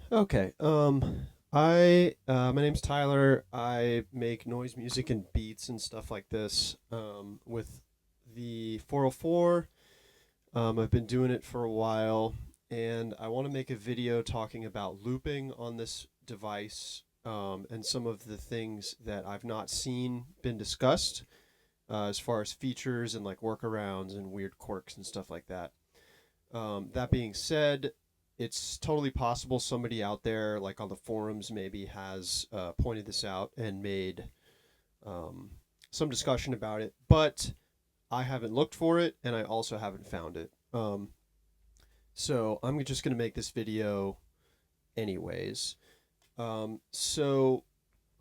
Okay. My name's Tyler. I make noise music and beats and stuff like this. With the 404. I've been doing it for a while, and I want to make a video talking about looping on this device, and some of the things that I've not seen been discussed, as far as features and like workarounds and weird quirks and stuff like that. That being said, it's totally possible somebody out there, like on the forums, maybe has pointed this out and made some discussion about it, but I haven't looked for it, and I also haven't found it. So I'm just going to make this video anyways. So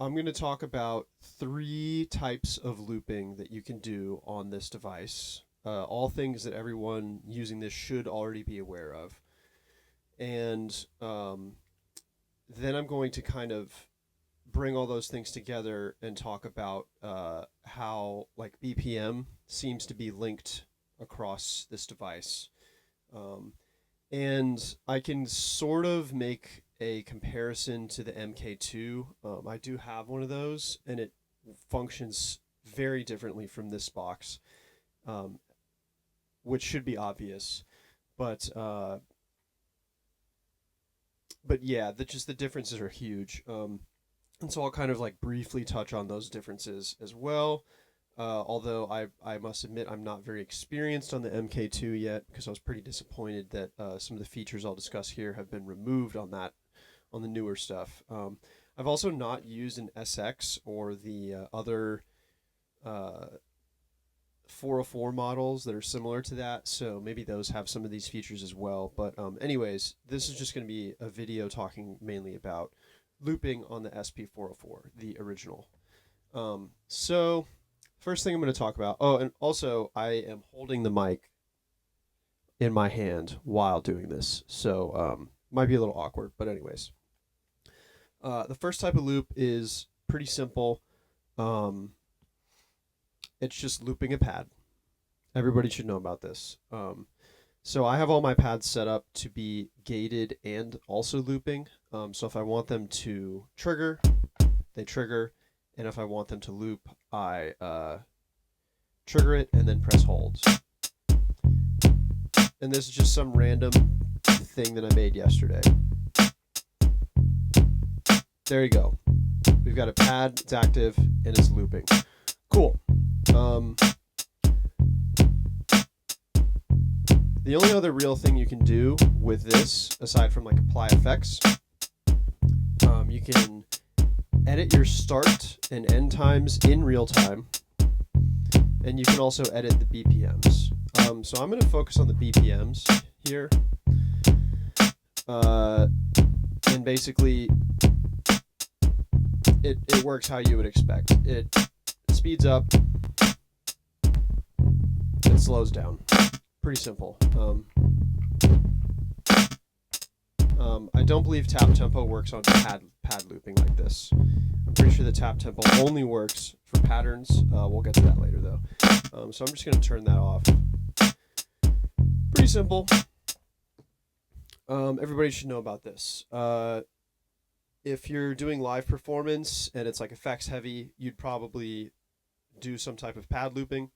I'm going to talk about three types of looping that you can do on this device. All things that everyone using this should already be aware of. And then I'm going to kind of bring all those things together and talk about how like BPM seems to be linked across this device. And I can sort of make a comparison to the MK2. I do have one of those, and it functions very differently from this box, which should be obvious. But yeah, just the differences are huge. And so I'll kind of like briefly touch on those differences as well. Although I must admit I'm not very experienced on the MK2 yet, because I was pretty disappointed that some of the features I'll discuss here have been removed on the newer stuff. I've also not used an SX or the other 404 models that are similar to that, so maybe those have some of these features as well. But anyways, this is just going to be a video talking mainly about looping on the SP-404, the original. So first thing I'm going to talk about, oh, and also I am holding the mic in my hand while doing this, so might be a little awkward, but anyways. The first type of loop is pretty simple. It's just looping a pad. Everybody should know about this. So I have all my pads set up to be gated and also looping. So if I want them to trigger, they trigger. And if I want them to loop, I trigger it and then press hold. And this is just some random thing that I made yesterday. There you go. We've got a pad, it's active, and it's looping. Cool. The only other real thing you can do with this, aside from like apply effects, you can edit your start and end times in real time, and you can also edit the BPMs. So I'm going to focus on the BPMs here, and basically it works how you would expect. It speeds up, it slows down. Pretty simple. I don't believe tap tempo works on pad looping like this. I'm pretty sure the tap tempo only works for patterns. We'll get to that later though. So I'm just going to turn that off. Pretty simple. Everybody should know about this. If you're doing live performance and it's like effects heavy, you'd probably do some type of pad looping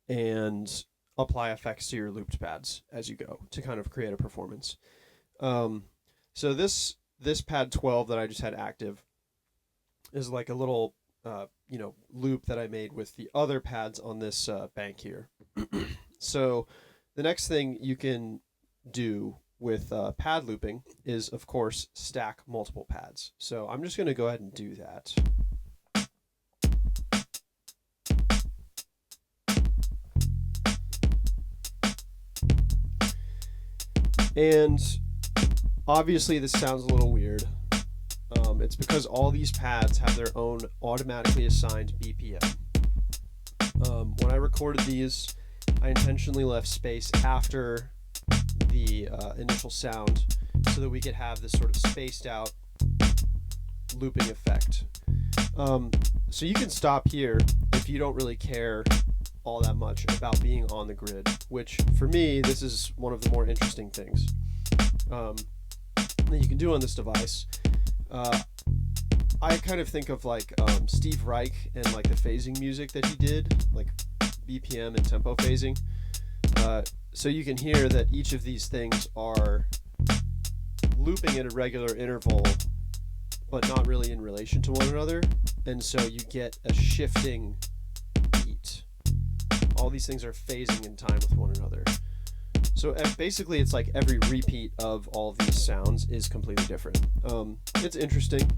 and apply effects to your looped pads as you go to kind of create a performance. So this pad 12 that I just had active is like a little loop that I made with the other pads on this bank here. So the next thing you can do with pad looping is, of course, stack multiple pads. So I'm just going to go ahead and do that. And obviously this sounds a little weird. It's because all these pads have their own automatically assigned BPM. When I recorded these, I intentionally left space after the initial sound so that we could have this sort of spaced out looping effect. So you can stop here if you don't really care all that much about being on the grid, which for me, this is one of the more interesting things. that you can do on this device. I kind of think of like Steve Reich and like the phasing music that he did, like BPM and tempo phasing. So you can hear that each of these things are looping at a regular interval, but not really in relation to one another. And so you get a shifting beat. All these things are phasing in time with one another. So basically it's like every repeat of all of these sounds is completely different. It's interesting.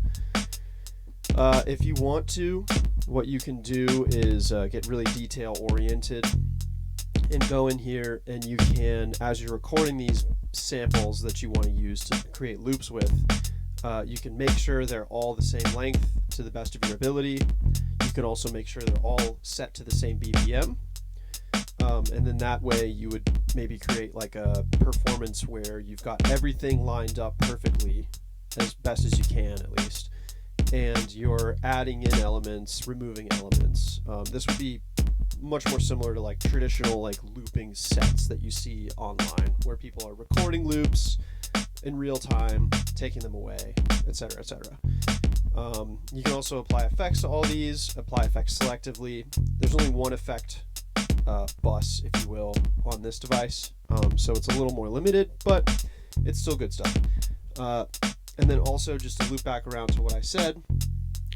If you want to, what you can do is get really detail oriented and go in here, and you can, as you're recording these samples that you want to use to create loops with, you can make sure they're all the same length to the best of your ability. You can also make sure they're all set to the same BPM. And then that way you would maybe create like a performance where you've got everything lined up perfectly, as best as you can at least, and you're adding in elements, removing elements. This would be much more similar to like traditional like looping sets that you see online, where people are recording loops in real time, taking them away, etc., etc. You can also apply effects to all these, apply effects selectively. There's only one effect bus, if you will, on this device, so it's a little more limited, but it's still good stuff. And then also, just to loop back around to what I said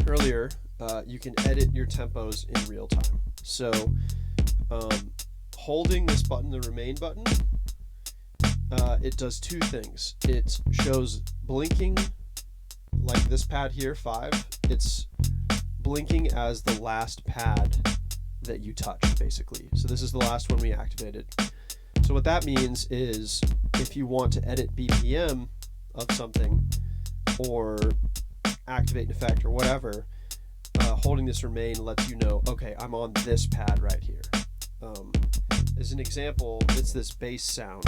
earlier, you can edit your tempos in real time. So holding this button, the remain button, it does two things. It shows blinking, like this pad here, 5. It's blinking as the last pad that you touch, basically. So this is the last one we activated. So what that means is if you want to edit BPM of something or activate an effect or whatever, holding this remain lets you know, okay, I'm on this pad right here. As an example, it's this bass sound.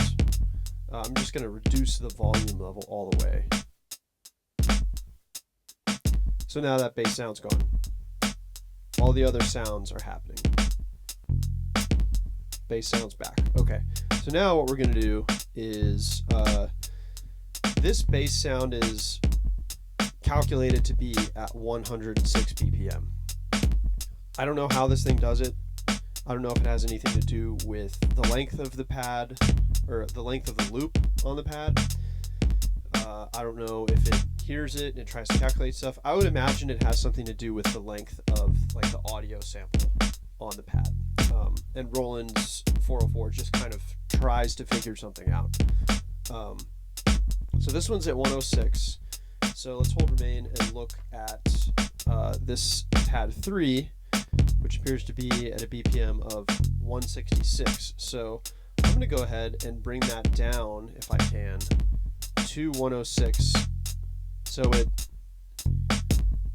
I'm just going to reduce the volume level all the way. So now that bass sound's gone. All the other sounds are happening. Bass sound's back. Okay, so now what we're going to do is this bass sound is calculated to be at 106 BPM. I don't know how this thing does it. I don't know if it has anything to do with the length of the pad or the length of the loop on the pad. I don't know if it hears it and it tries to calculate stuff. I would imagine it has something to do with the length of like the audio sample on the pad. And Roland's 404 just kind of tries to figure something out. So this one's at 106. So let's hold remain and look at this pad 3, which appears to be at a BPM of 166. So I'm going to go ahead and bring that down, if I can, to 106 so it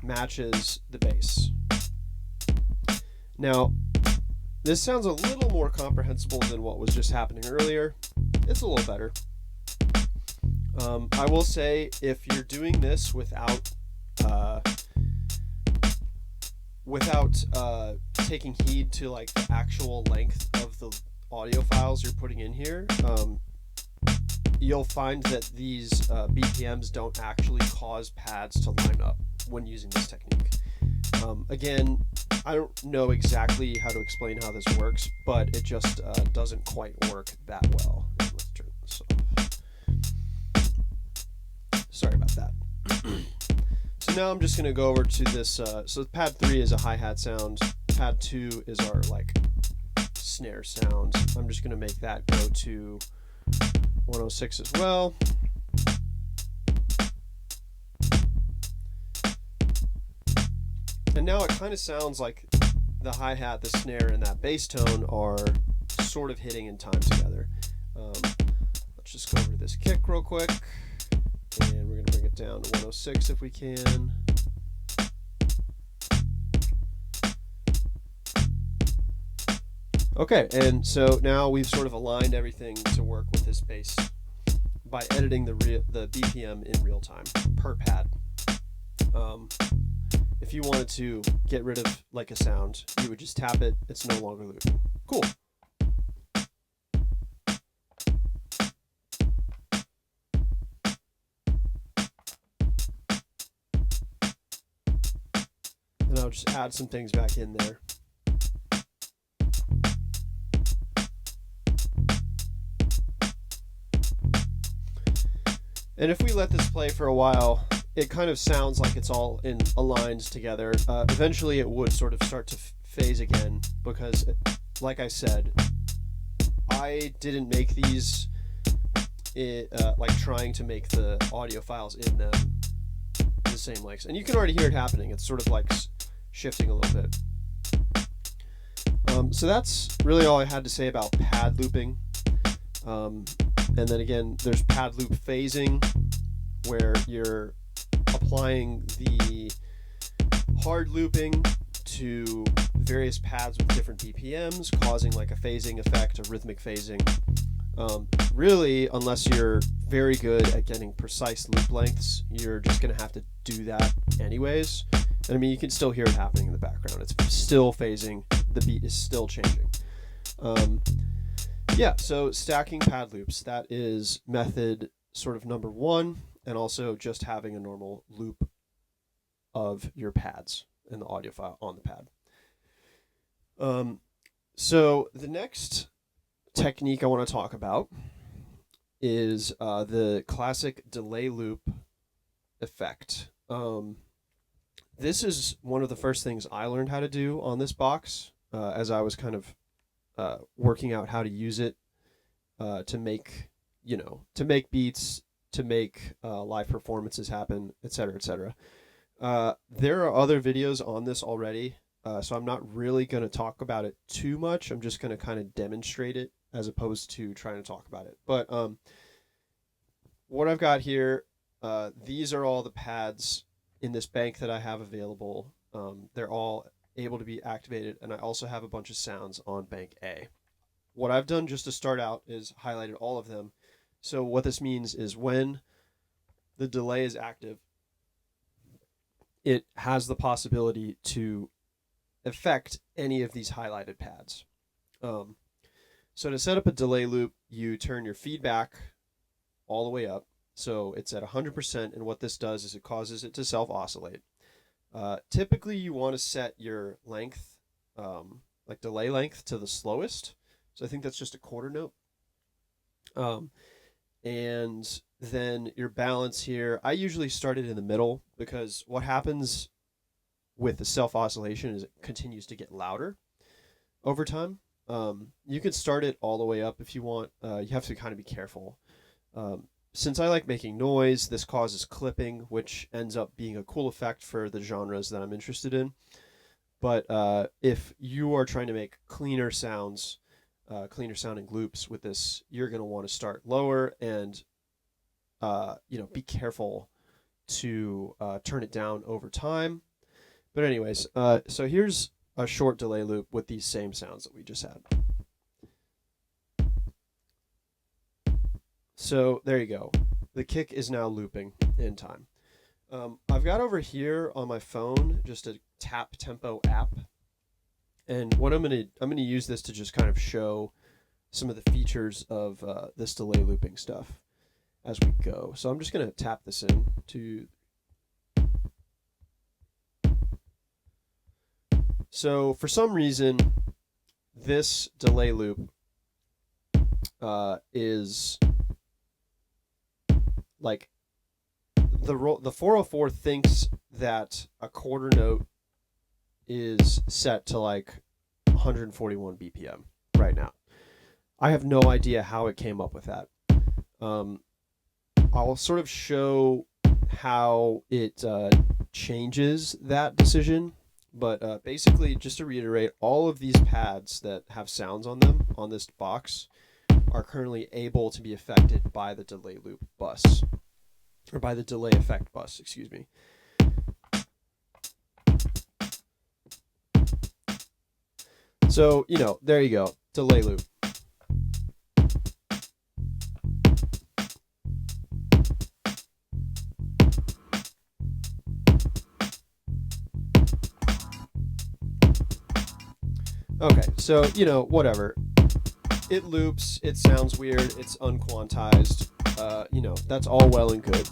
matches the bass. Now, this sounds a little more comprehensible than what was just happening earlier. It's a little better. I will say, if you're doing this without taking heed to like the actual length of the audio files you're putting in here, you'll find that these BPMs don't actually cause pads to line up when using this technique. Again, I don't know exactly how to explain how this works, but it just doesn't quite work that well. Let's turn this off. Sorry about that. So now I'm just going to go over to this. So pad 3 is a hi-hat sound. Pad 2 is our like snare sound. I'm just going to make that go to 106 as well. And now it kind of sounds like the hi-hat, the snare, and that bass tone are sort of hitting in time together. Let's just go over to this kick real quick, and we're going to bring it down to 106 if we can. Okay, and so now we've sort of aligned everything to work with this bass by editing the BPM in real time per pad. If you wanted to get rid of like a sound, you would just tap it. It's no longer looping. Cool. I'll just add some things back in there. And if we let this play for a while, it kind of sounds like it's all aligned together. Eventually it would sort of start to phase again because, like I said, I didn't make these like trying to make the audio files in them the same lengths. And you can already hear it happening. It's sort of like shifting a little bit. So that's really all I had to say about pad looping. And then again, there's pad loop phasing, where you're applying the hard looping to various pads with different BPMs, causing like a phasing effect, a rhythmic phasing. Really, unless you're very good at getting precise loop lengths, you're just going to have to do that anyways. And I mean, you can still hear it happening in the background. It's still phasing. The beat is still changing. Yeah, so stacking pad loops, that is method sort of number one, and also just having a normal loop of your pads and the audio file on the pad. So the next technique I want to talk about is the classic delay loop effect. This is one of the first things I learned how to do on this box as I was kind of working out how to use it to make, to make beats, to make live performances happen, etc., etc. There are other videos on this already, so I'm not really going to talk about it too much. I'm just going to kind of demonstrate it as opposed to trying to talk about it. But what I've got here, these are all the pads in this bank that I have available. They're all able to be activated, and I also have a bunch of sounds on bank A. What I've done just to start out is highlighted all of them. So what this means is when the delay is active, it has the possibility to affect any of these highlighted pads. So to set up a delay loop, you turn your feedback all the way up. So it's at 100%, and what this does is it causes it to self-oscillate. Typically, you want to set your length, like delay length, to the slowest. So I think that's just a quarter note. And then your balance here, I usually start it in the middle, because what happens with the self-oscillation is it continues to get louder over time. You can start it all the way up if you want. You have to kind of be careful. Since I like making noise, this causes clipping, which ends up being a cool effect for the genres that I'm interested in. But if you are trying to make cleaner sounds, cleaner sounding loops with this, you're going to want to start lower and be careful to turn it down over time. But anyways, so here's a short delay loop with these same sounds that we just had. So there you go. The kick is now looping in time. I've got over here on my phone just a tap tempo app, and what I'm gonna use this to just kind of show some of the features of this delay looping stuff as we go. So I'm just gonna tap this in to. So for some reason, this delay loop is like the 404 thinks that a quarter note is set to like 141 BPM right now. I have no idea how it came up with that. I'll sort of show how it changes that decision, but basically, just to reiterate, all of these pads that have sounds on them on this box are currently able to be affected by the delay loop bus, or by the delay effect bus, excuse me. So, there you go, delay loop. Okay, so, whatever. It loops, it sounds weird, it's unquantized, that's all well and good.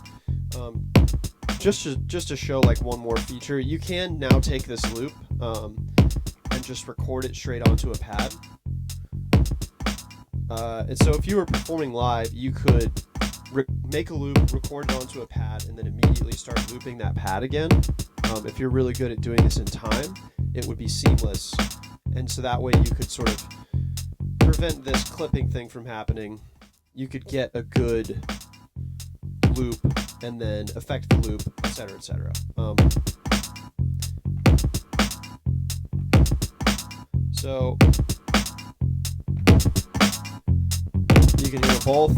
just to show like one more feature, you can now take this loop and just record it straight onto a pad. And so if you were performing live, you could make a loop, record it onto a pad, and then immediately start looping that pad again. If you're really good at doing this in time, it would be seamless. And so that way you could sort of prevent this clipping thing from happening. You could get a good loop and then affect the loop, etc., etc. So you can hear both.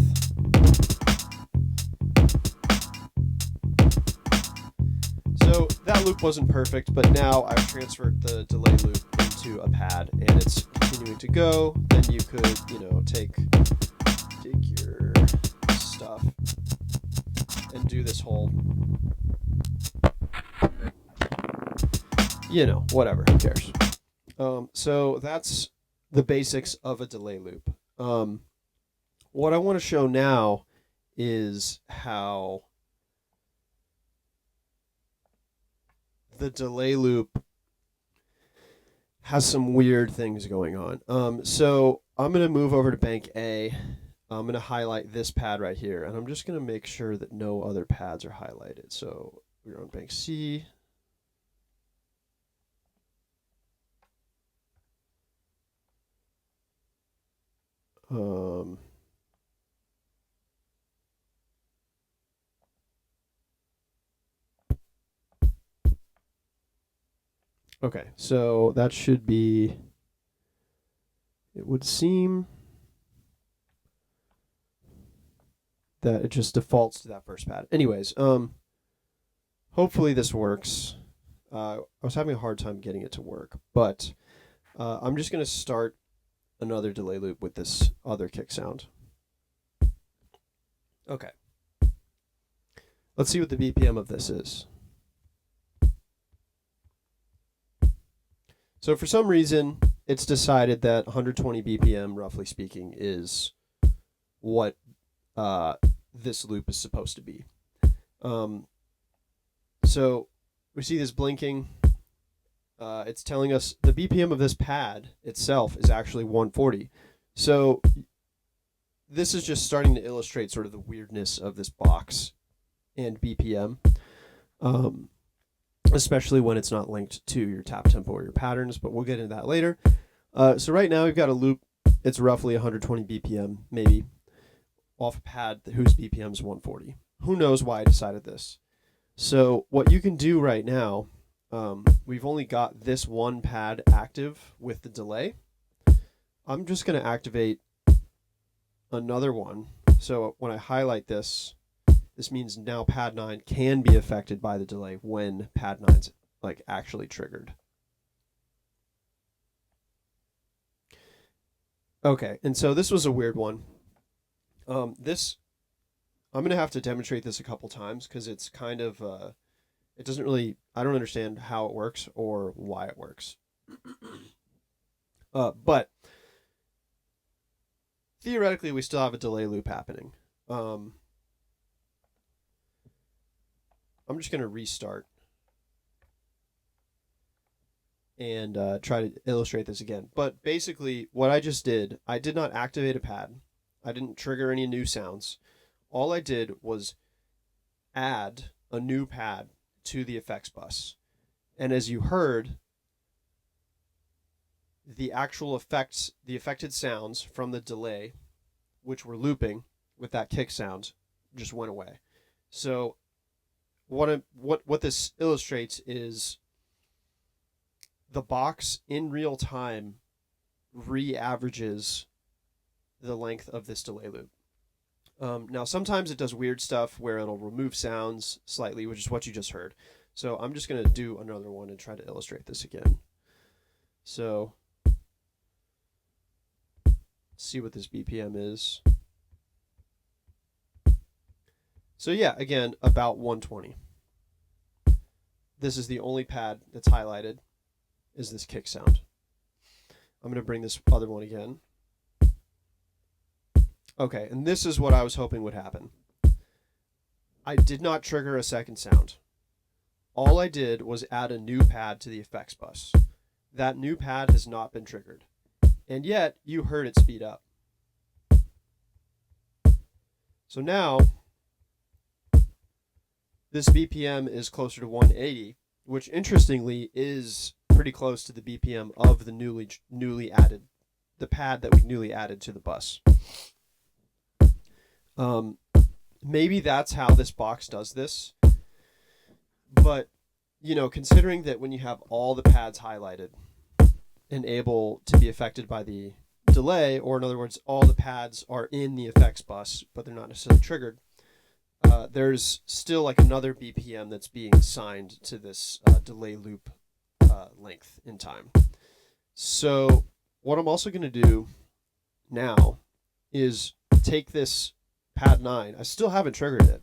So that loop wasn't perfect, but now I've transferred the delay loop into a pad and it's continuing to go. Then you could, you know, take your stuff and do this whole, you know, whatever, who cares? So that's the basics of a delay loop. What I want to show now is how the delay loop has some weird things going on. So I'm going to move over to bank A. I'm going to highlight this pad right here, and I'm just going to make sure that no other pads are highlighted. So we're on bank C. Okay, so that should be, it would seem that it just defaults to that first pad. Anyways, hopefully this works. I was having a hard time getting it to work, but I'm just going to start another delay loop with this other kick sound. Okay. Let's see what the BPM of this is. So for some reason, it's decided that 120 BPM, roughly speaking, is what this loop is supposed to be. So we see this blinking. It's telling us the BPM of this pad itself is actually 140. So this is just starting to illustrate sort of the weirdness of this box and BPM, especially when it's not linked to your tap tempo or your patterns, but we'll get into that later. So right now we've got a loop. It's roughly 120 BPM, maybe, off a pad whose BPM is 140. Who knows why I decided this? So what you can do right now, we've only got this one pad active with the delay. I'm just going to activate another one. So when I highlight this, this means now pad 9 can be affected by the delay when pad 9's like actually triggered. Okay, and so this was a weird one. I'm going to have to demonstrate this a couple times because it's kind of, it doesn't really, I don't understand how it works or why it works. But theoretically, we still have a delay loop happening. I'm just going to restart and try to illustrate this again. But basically, what I just did, I did not activate a pad. I didn't trigger any new sounds. All I did was add a new pad to the effects bus. And as you heard, the actual effects, the affected sounds from the delay, which were looping with that kick sound, just went away. So what this illustrates is the box in real time re-averages the length of this delay loop. Now, sometimes it does weird stuff where it'll remove sounds slightly, which is what you just heard. So I'm just going to do another one and try to illustrate this again. So see what this BPM is. So yeah, again, about 120. This is the only pad that's highlighted, is this kick sound. I'm going to bring this other one again. Okay, and this is what I was hoping would happen. I did not trigger a second sound. all I did was add a new pad to the effects bus. That new pad has not been triggered. And yet, you heard it speed up. So now, this BPM is closer to 180, which interestingly is pretty close to the BPM of the newly added, the pad that we newly added to the bus. Maybe that's how this box does this. But, you know, considering that when you have all the pads highlighted and able to be affected by the delay, or in other words, all the pads are in the effects bus, but they're not necessarily triggered, there's still like another BPM that's being assigned to this delay loop length in time. So what I'm also going to do now is take this pad 9. I still haven't triggered it.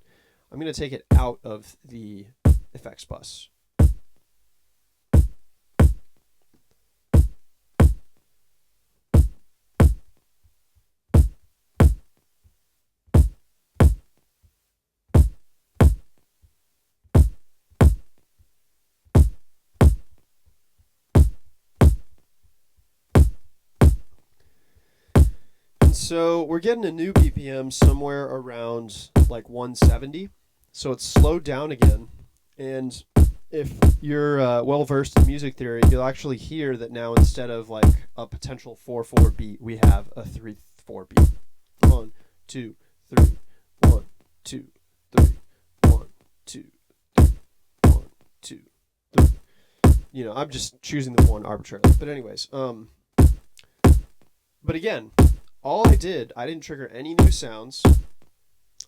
I'm going to take it out of the effects bus. So we're getting a new BPM somewhere around like 170. So it's slowed down again. And if you're well versed in music theory, you'll actually hear that now instead of like a potential 4/4 beat, we have a 3/4 beat. 1, 2, 3, 1, 2, 3, 1, 2, 3, 1, 2, 3. You know, I'm just choosing the one arbitrarily. But anyways, but again, all I didn't trigger any new sounds.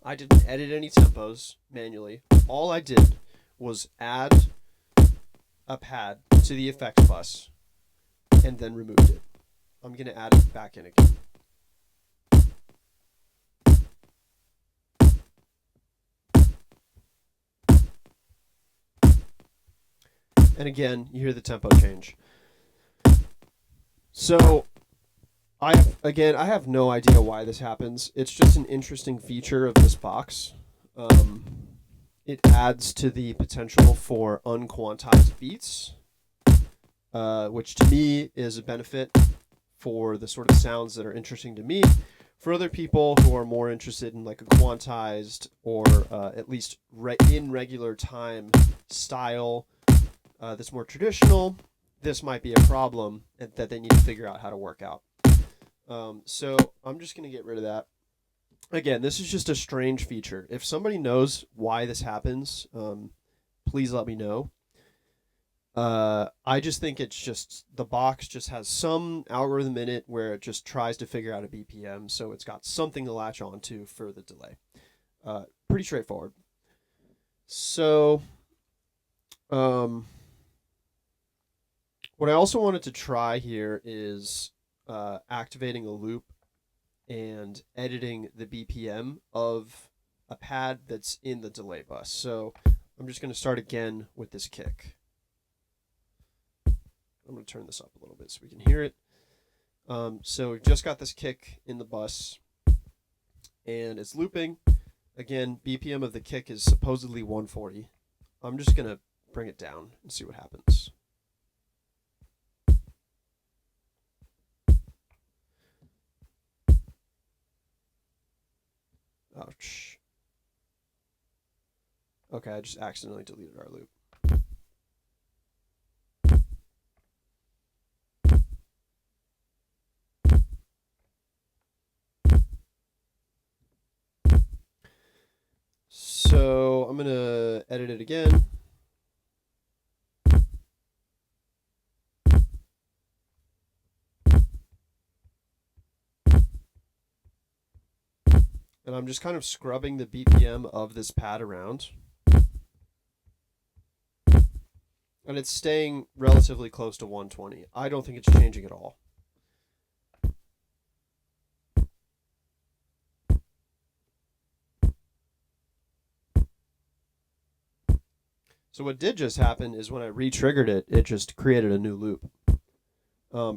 I didn't edit any tempos manually. All I did was add a pad to the effects bus and then removed it. I'm going to add it back in again. And again, you hear the tempo change. So I have no idea why this happens. It's just an interesting feature of this box. It adds to the potential for unquantized beats, which to me is a benefit for the sort of sounds that are interesting to me. For other people who are more interested in like a quantized or at least in regular time style that's more traditional, this might be a problem that they need to figure out how to work out. So I'm just going to get rid of that. Again, this is just a strange feature. If somebody knows why this happens, please let me know. I just think it's just the box just has some algorithm in it where it just tries to figure out a BPM, so it's got something to latch onto for the delay. Pretty straightforward. So, what I also wanted to try here is activating a loop and editing the BPM of a pad that's in the delay bus. So I'm just going to start again with this kick. I'm going to turn this up a little bit so we can hear it. So we've just got this kick in the bus and it's looping. Again, BPM of the kick is supposedly 140. I'm just going to bring it down and see what happens. Ouch. Okay, I just accidentally deleted our loop. So I'm going to edit it again. And I'm just kind of scrubbing the BPM of this pad around. And it's staying relatively close to 120. I don't think it's changing at all. So what did just happen is when I re-triggered it, it just created a new loop.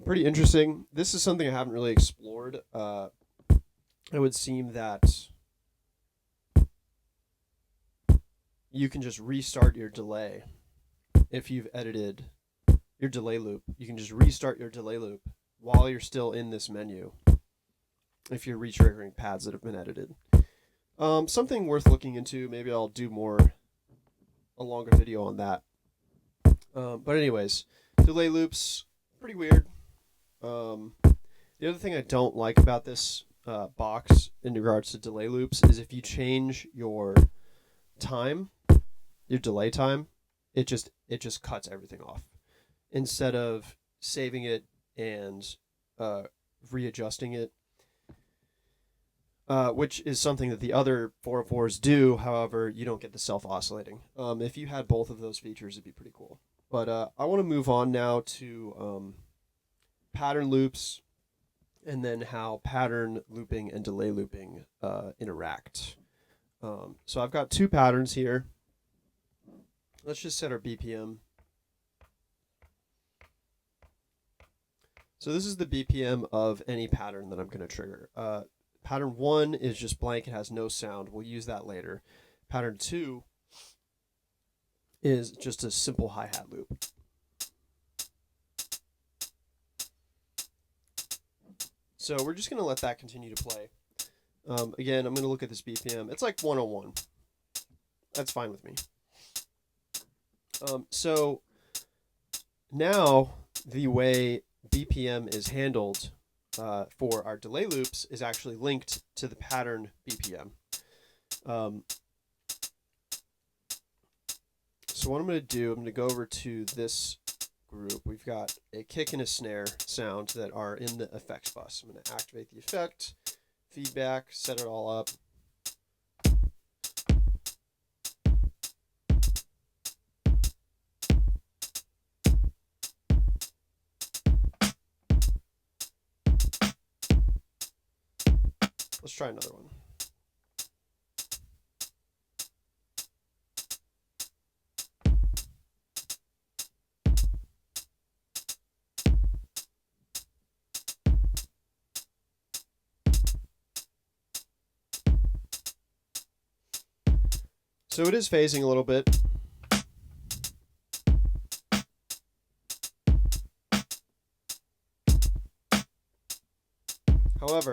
Pretty interesting. This is something I haven't really explored. It would seem that you can just restart your delay if you've edited your delay loop. You can just restart your delay loop while you're still in this menu if you're retriggering pads that have been edited. Something worth looking into. Maybe I'll do a longer video on that. But anyways, delay loops, pretty weird. The other thing I don't like about this box in regards to delay loops is if you change your time, your delay time, it just cuts everything off. Instead of saving it and readjusting it, which is something that the other 404s do. However, you don't get the self-oscillating. If you had both of those features, it'd be pretty cool. But I want to move on now to pattern loops, and then how pattern looping and delay looping interact. So I've got two patterns here. Let's just set our BPM. So this is the BPM of any pattern that I'm going to trigger. Pattern 1 is just blank. It has no sound. We'll use that later. Pattern 2 is just a simple hi-hat loop. So we're just going to let that continue to play. Again, I'm going to look at this BPM. It's like 101. That's fine with me. So now the way BPM is handled for our delay loops is actually linked to the pattern BPM. So what I'm going to do, I'm going to go over to this group. We've got a kick and a snare sound that are in the effects bus. I'm going to activate the effect, feedback, set it all up. Let's try another one. So it is phasing a little bit. However,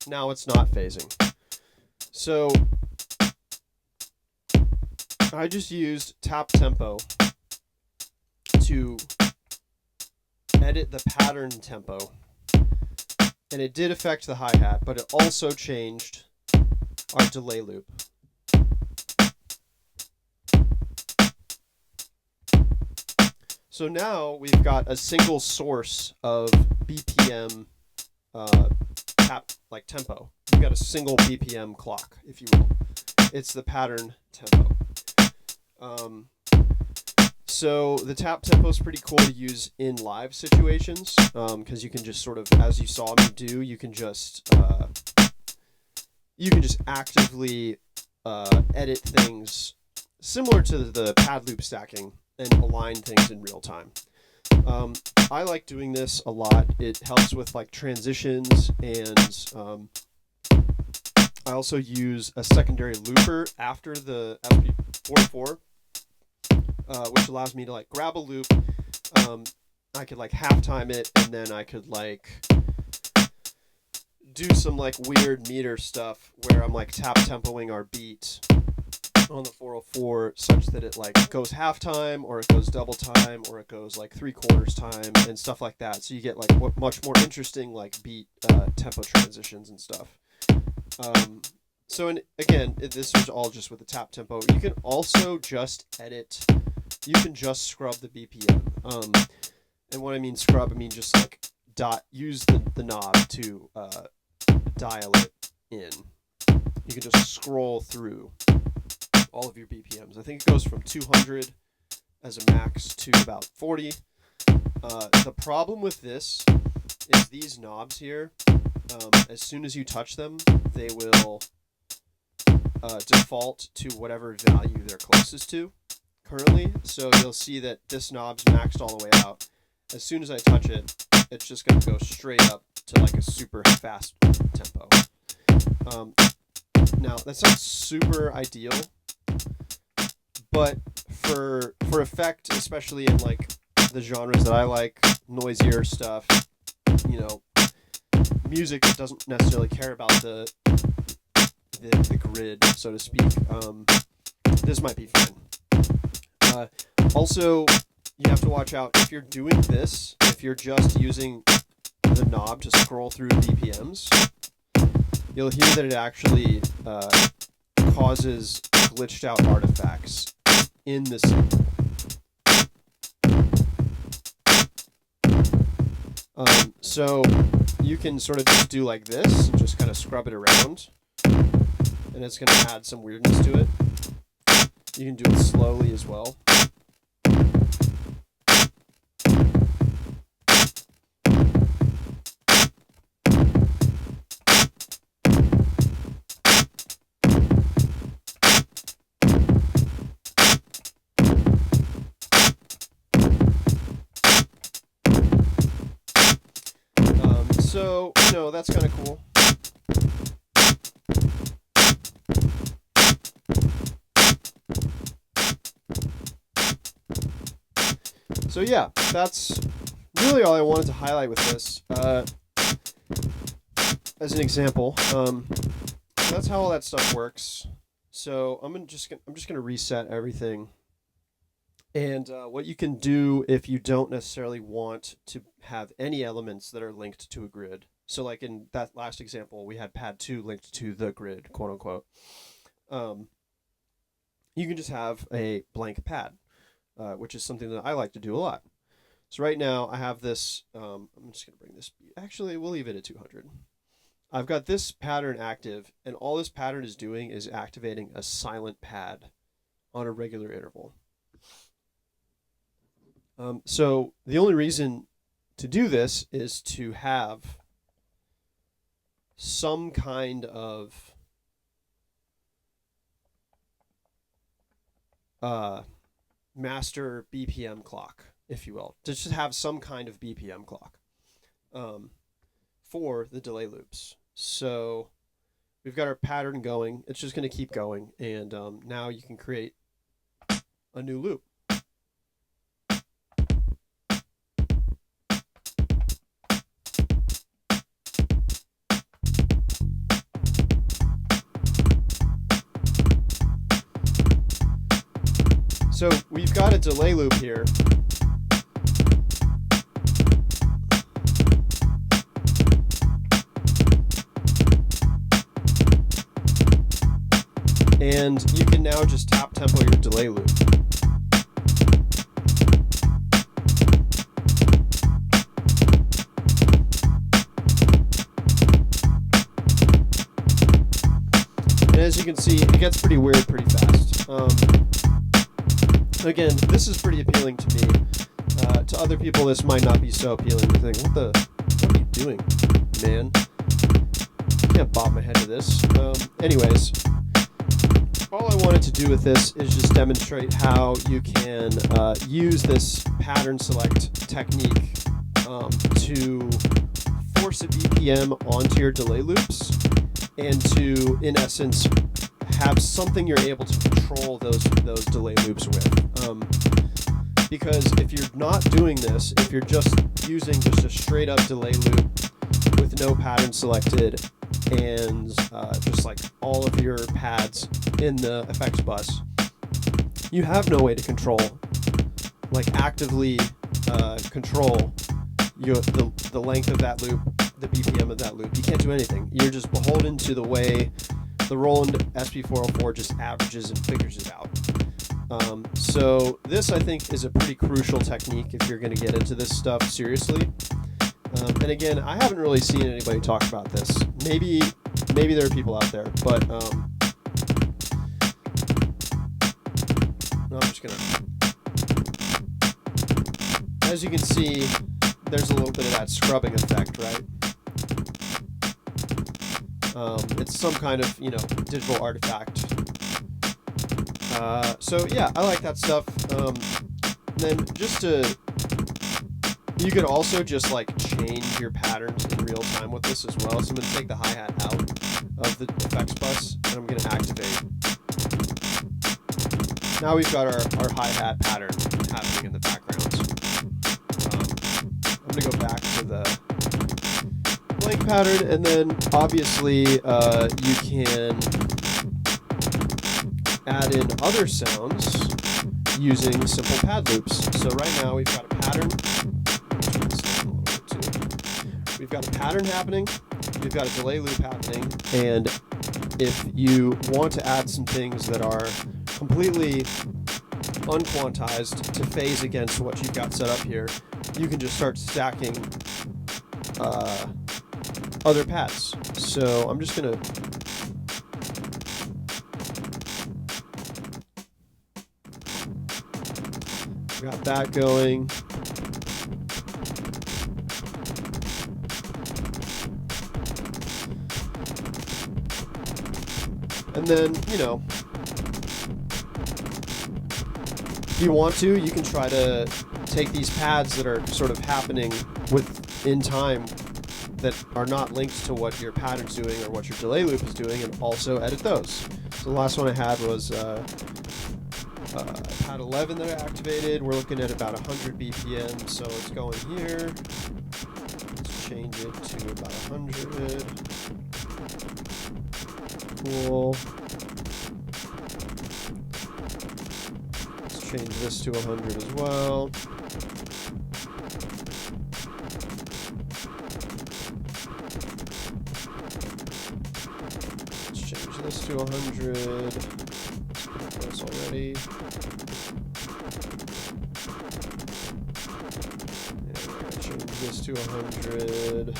now it's not phasing. So I just used tap tempo to edit the pattern tempo, and it did affect the hi-hat, but it also changed our delay loop. So now we've got a single source of BPM like tempo. You've got a single BPM clock, if you will. It's the pattern tempo. So the tap tempo is pretty cool to use in live situations, because you can just sort of, as you saw me do, you can just actively edit things similar to the pad loop stacking and align things in real time. I like doing this a lot. It helps with like transitions, and I also use a secondary looper after the SP-404, which allows me to like grab a loop. I could like halftime it, and then I could like do some like weird meter stuff where I'm like tap tempoing our beat on the 404 such that it like goes halftime, or it goes double time, or it goes like 3/4 time and stuff like that. So you get like much more interesting like beat tempo transitions and stuff. So again, this was all just with the tap tempo. You can also just edit. You can just scrub the BPM. And what I mean scrub, I mean just like use the knob to dial it in. You can just scroll through all of your BPMs. I think it goes from 200 as a max to about 40. The problem with this is these knobs here as soon as you touch them, they will default to whatever value they're closest to currently. So you'll see that this knob's maxed all the way out. As soon as I touch it, it's just going to go straight up to like a super fast tempo. Now that's not super ideal, but for effect, especially in like the genres that I like, noisier stuff, you know, music that doesn't necessarily care about the grid, so to speak, this might be fine. Also, you have to watch out if you're doing this, if you're just using the knob to scroll through BPMs, you'll hear that it actually causes glitched out artifacts in the sample. So you can sort of just do like this and just kind of scrub it around, and it's going to add some weirdness to it. You can do it slowly as well. So, you know, that's kind of cool. So yeah, that's really all I wanted to highlight with this. As an example, that's how all that stuff works. So I'm just gonna reset everything. And what you can do if you don't necessarily want to have any elements that are linked to a grid. So like in that last example, we had pad 2 linked to the grid, quote unquote. You can just have a blank pad, which is something that I like to do a lot. So right now I have this, I'm just going to bring this, actually we'll leave it at 200. I've got this pattern active, and all this pattern is doing is activating a silent pad on a regular interval. So the only reason to do this is to have some kind of master BPM clock, if you will, to just have some kind of BPM clock for the delay loops. So we've got our pattern going. It's just going to keep going, and now you can create a new loop. So we've got a delay loop here. And you can now just tap tempo your delay loop. And as you can see, it gets pretty weird pretty fast. Again, this is pretty appealing to me. To other people, this might not be so appealing. You think, what are you doing, man? I can't bob my head to this. Anyways, all I wanted to do with this is just demonstrate how you can use this pattern select technique to force a BPM onto your delay loops, and to, in essence, have something you're able to control those delay loops with. Because if you're not doing this, if you're just using just a straight up delay loop with no pattern selected and just like all of your pads in the effects bus, you have no way to control, like actively control the length of that loop, the BPM of that loop. You can't do anything. You're just beholden to the way the Roland SP-404 just averages and figures it out. So this, I think, is a pretty crucial technique if you're going to get into this stuff seriously. And again, I haven't really seen anybody talk about this. Maybe there are people out there, but I'm just gonna. As you can see, there's a little bit of that scrubbing effect, right? It's some kind of, you know, digital artifact. So yeah, I like that stuff. Then you could also just like change your patterns in real time with this as well. So I'm going to take the hi-hat out of the effects bus and I'm going to activate. Now we've got our hi-hat pattern happening in the background. I'm going to go back to the blank pattern, and then obviously you can add in other sounds using simple pad loops. So right now we've got a pattern. We've got a pattern happening, we've got a delay loop happening, and if you want to add some things that are completely unquantized to phase against what you've got set up here, you can just start stacking other pads. So I'm just gonna got that going. And then, you know, if you want to, you can try to take these pads that are sort of happening in time that are not linked to what your pattern's doing or what your delay loop is doing, and also edit those. So the last one I had was pad 11 that I activated. We're looking at about 100 BPM, so it's going here. Let's change it to about 100. Cool. Let's change this to 100 as well. Let's change this to 100. This already. Yeah, we're gonna change this to 100.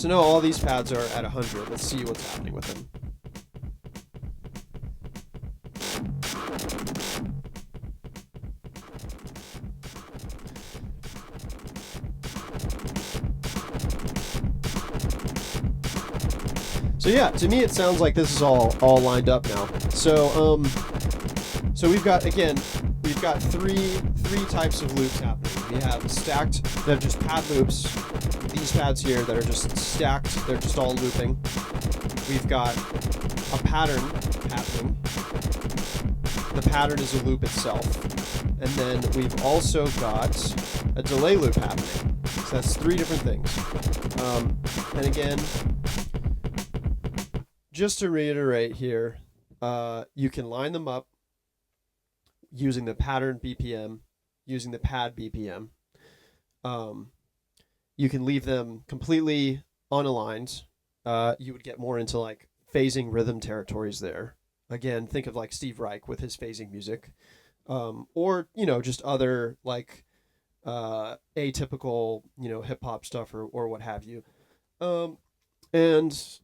So now all these pads are at 100. Let's see what's happening with them. So yeah, to me it sounds like this is all lined up now. So so we've got three types of loops happening. We have stacked that have just pad loops. These pads here that are just stacked, they're just all looping. We've got a pattern happening. The pattern is a loop itself. And then we've also got a delay loop happening. So that's three different things. And again, just to reiterate here, you can line them up using the pattern BPM, using the pad BPM. You can leave them completely unaligned. You would get more into like phasing rhythm territories there. Again, think of like Steve Reich with his phasing music, or you know, just other like atypical, you know, hip hop stuff or what have you. And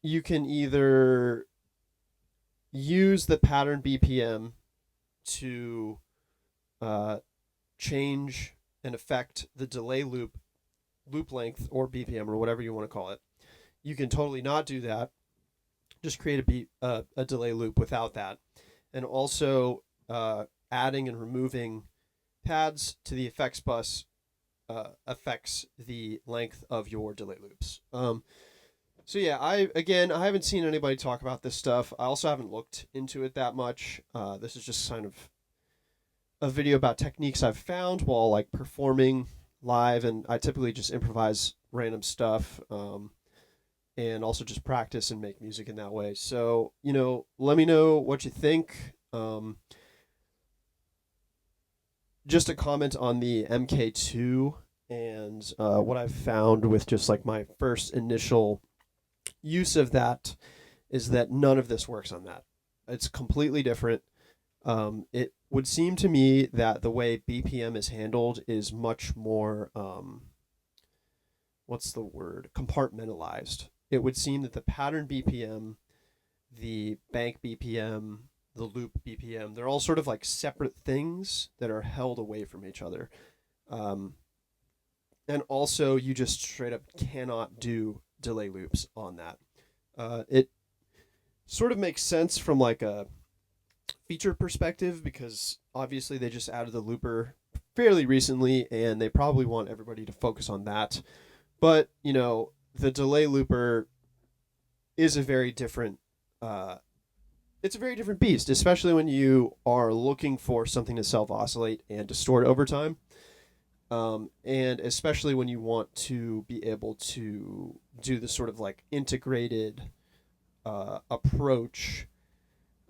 you can either use the pattern BPM to change and affect the delay loop length or BPM or whatever you want to call it. You can totally not do that. Just create a delay loop without that. And also adding and removing pads to the effects bus affects the length of your delay loops. So yeah, I haven't seen anybody talk about this stuff. I also haven't looked into it that much. This is just kind of a video about techniques I've found while like performing live, and I typically just improvise random stuff, and also just practice and make music in that way. So, you know, let me know what you think. Just a comment on the MK2 and what I've found with just like my first initial use of that is that none of this works on that. It's completely different. It would seem to me that the way BPM is handled is much more, what's the word? Compartmentalized. It would seem that the pattern BPM, the bank BPM, the loop BPM, they're all sort of like separate things that are held away from each other. and also you just straight up cannot do delay loops on that. It sort of makes sense from like a feature perspective because obviously they just added the looper fairly recently and they probably want everybody to focus on that. But, you know, the delay looper is a very different it's a very different beast, especially when you are looking for something to self oscillate and distort over time. And especially when you want to be able to do the sort of like integrated approach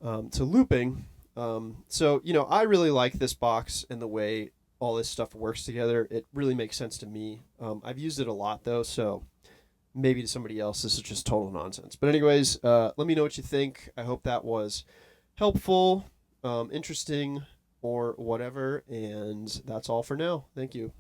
to looping. So, you know, I really like this box and the way all this stuff works together. It really makes sense to me. I've used it a lot though, so maybe to somebody else this is just total nonsense. But anyways, let me know what you think. I hope that was helpful, interesting, or whatever. And that's all for now. Thank you.